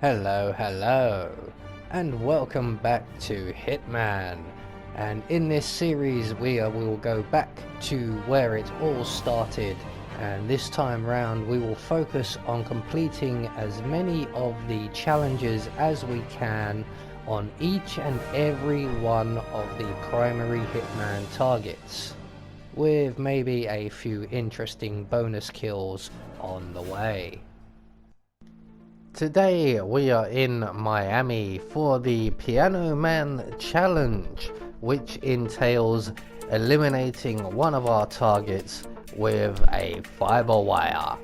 Hello, and welcome back to Hitman. And in this series we will go back to where it all started, and this time round we will focus on completing as many of the challenges as we can on each and every one of the primary Hitman targets, with maybe a few interesting bonus kills on the way. Today we are in Miami for the Piano Man Challenge, which entails eliminating one of our targets with a fiber wire.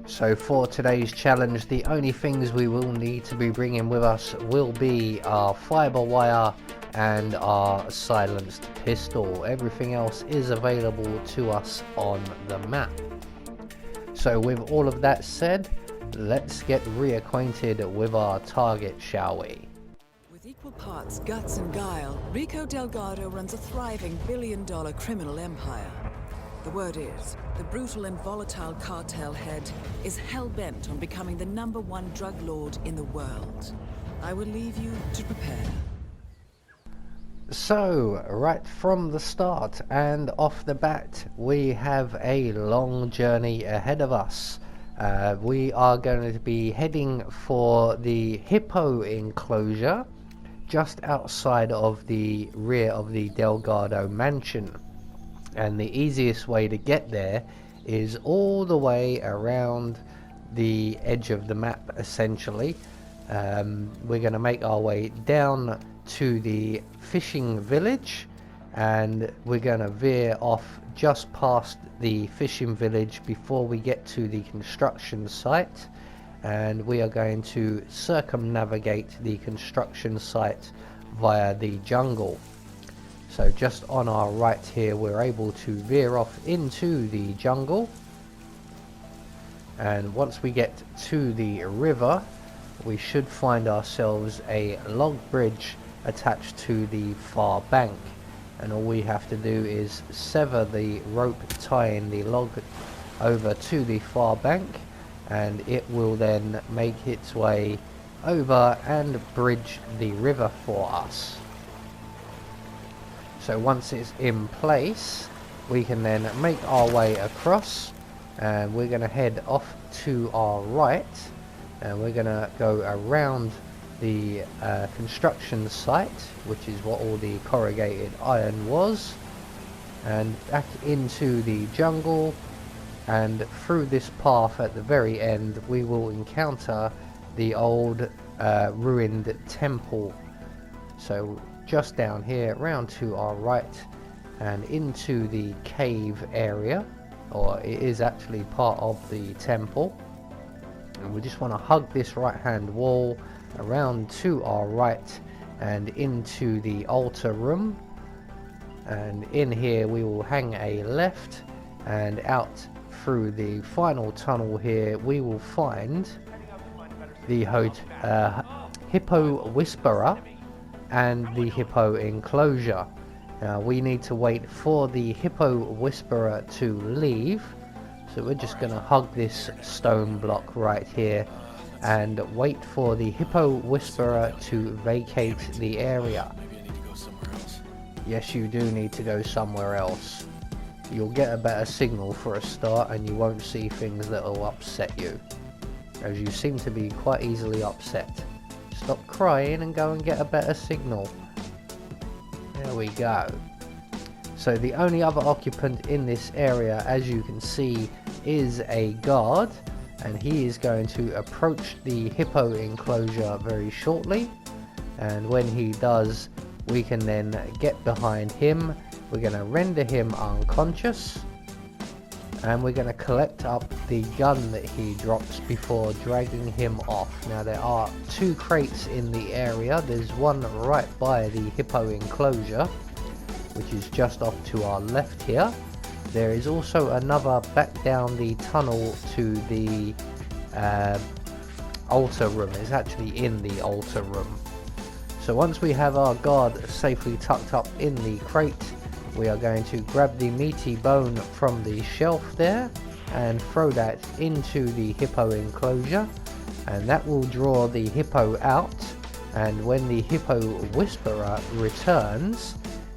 So for today's challenge, the only things we will need to be bringing with us will be our fiber wire and our silenced pistol. Everything else is available to us on the map. So with all of that said, let's get reacquainted with our target, shall we? With equal parts guts and guile, Rico Delgado runs a thriving billion-dollar criminal empire. The word is, the brutal and volatile cartel head is hell-bent on becoming the #1 drug lord in the world. I will leave you to prepare. So, right from the start and off the bat, we have a long journey ahead of us. We are going to be heading for the Hippo enclosure just outside of the rear of the Delgado mansion, and the easiest way to get there is all the way around the edge of the map essentially. We're going to make our way down to the fishing village, and we're going to veer off just past the fishing village before we get to the construction site, and we are going to circumnavigate the construction site via the jungle. So just on our right here we're able to veer off into the jungle, and once we get to the river we should find ourselves a log bridge attached to the far bank, and all we have to do is sever the rope tying the log over to the far bank, and it will then make its way over and bridge the river for us. So once it's in place we can then make our way across, and we're going to head off to our right, and we're going to go around the construction site, which is what all the corrugated iron was, and back into the jungle, and through this path at the very end we will encounter the old ruined temple. So just down here round to our right and into the cave area, or it is actually part of the temple, and we just want to hug this right hand wall around to our right and into the altar room, and in here we will hang a left, and out through the final tunnel here we will find the Hippo Whisperer and the Hippo enclosure. Now we need to wait for the Hippo Whisperer to leave, so we're just going to hug this stone block right here and wait for the Hippo Whisperer to vacate the area. Yes, you do need to go somewhere else. You'll get a better signal for a start, and you won't see things that will upset you, as you seem to be quite easily upset. Stop crying and go and get a better signal. There we go. So the only other occupant in this area, as you can see, is a guard, and he is going to approach the Hippo enclosure very shortly, and when he does we can then get behind him. We're going to render him unconscious, and we're going to collect up the gun that he drops before dragging him off. Now there are 2 crates in the area. There's one right by the Hippo enclosure, which is just off to our left here. There is also another back down the tunnel to the altar room. It's actually in the altar room. So once we have our guard safely tucked up in the crate, we are going to grab the meaty bone from the shelf there and throw that into the Hippo enclosure, and that will draw the hippo out, and when the hippo whisperer returns,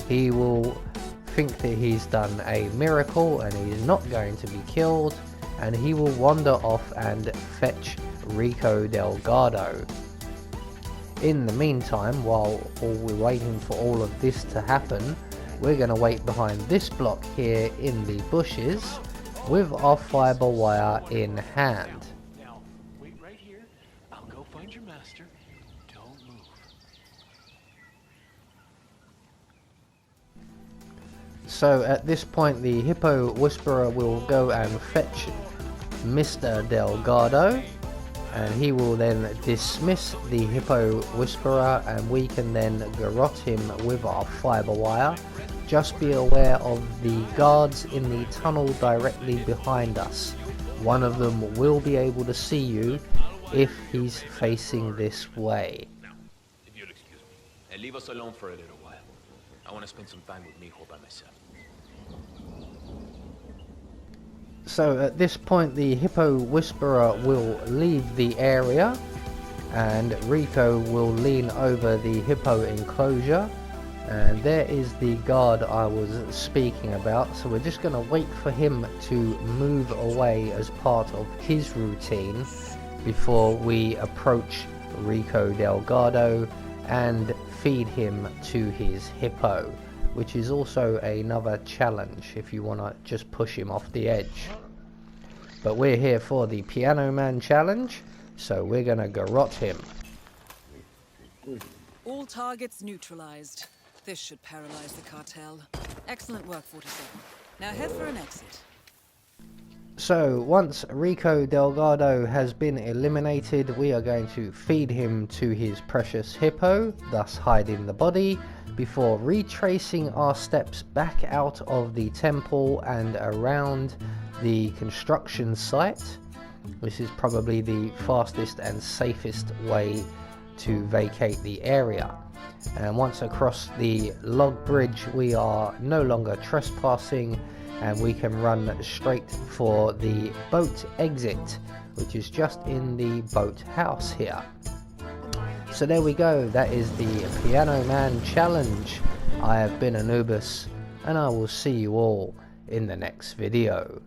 he will think that he's done a miracle and he's not going to be killed, and he will wander off and fetch Rico Delgado. In the meantime, while we're waiting for all of this to happen, we're going to wait behind this block here in the bushes with our fiber wire in hand. Now, wait right here. I'll go find your master. Don't move. So at this point, the hippo whisperer will go and fetch Mr. Delgado, and he will then dismiss the hippo whisperer, and we can then garrote him with our fiber wire. Just be aware of the guards in the tunnel directly behind us. One of them will be able to see you if he's facing this way. Now, if you'll excuse me, and leave us alone for a little while. I want to spend some time with Mijo by myself. So at this point, the hippo whisperer will leave the area, and Rico will lean over the hippo enclosure, and there is the guard I was speaking about. So we're just going to wait for him to move away as part of his routine before we approach Rico Delgado and feed him to his hippo, which is also another challenge if you want to just push him off the edge. But we're here for the Piano Man challenge, so we're going to garrote him. All targets neutralized. This should paralyze the cartel. Excellent work, 47. Now head for an exit. So once Rico Delgado has been eliminated, we are going to feed him to his precious hippo, thus hiding the body, before retracing our steps back out of the temple and around the construction site. This is probably the fastest and safest way to vacate the area. And once across the log bridge, we are no longer trespassing, and we can run straight for the boat exit, which is just in the boat house here. So there we go, that is the Piano Man challenge. I have been Anubis, and I will see you all in the next video.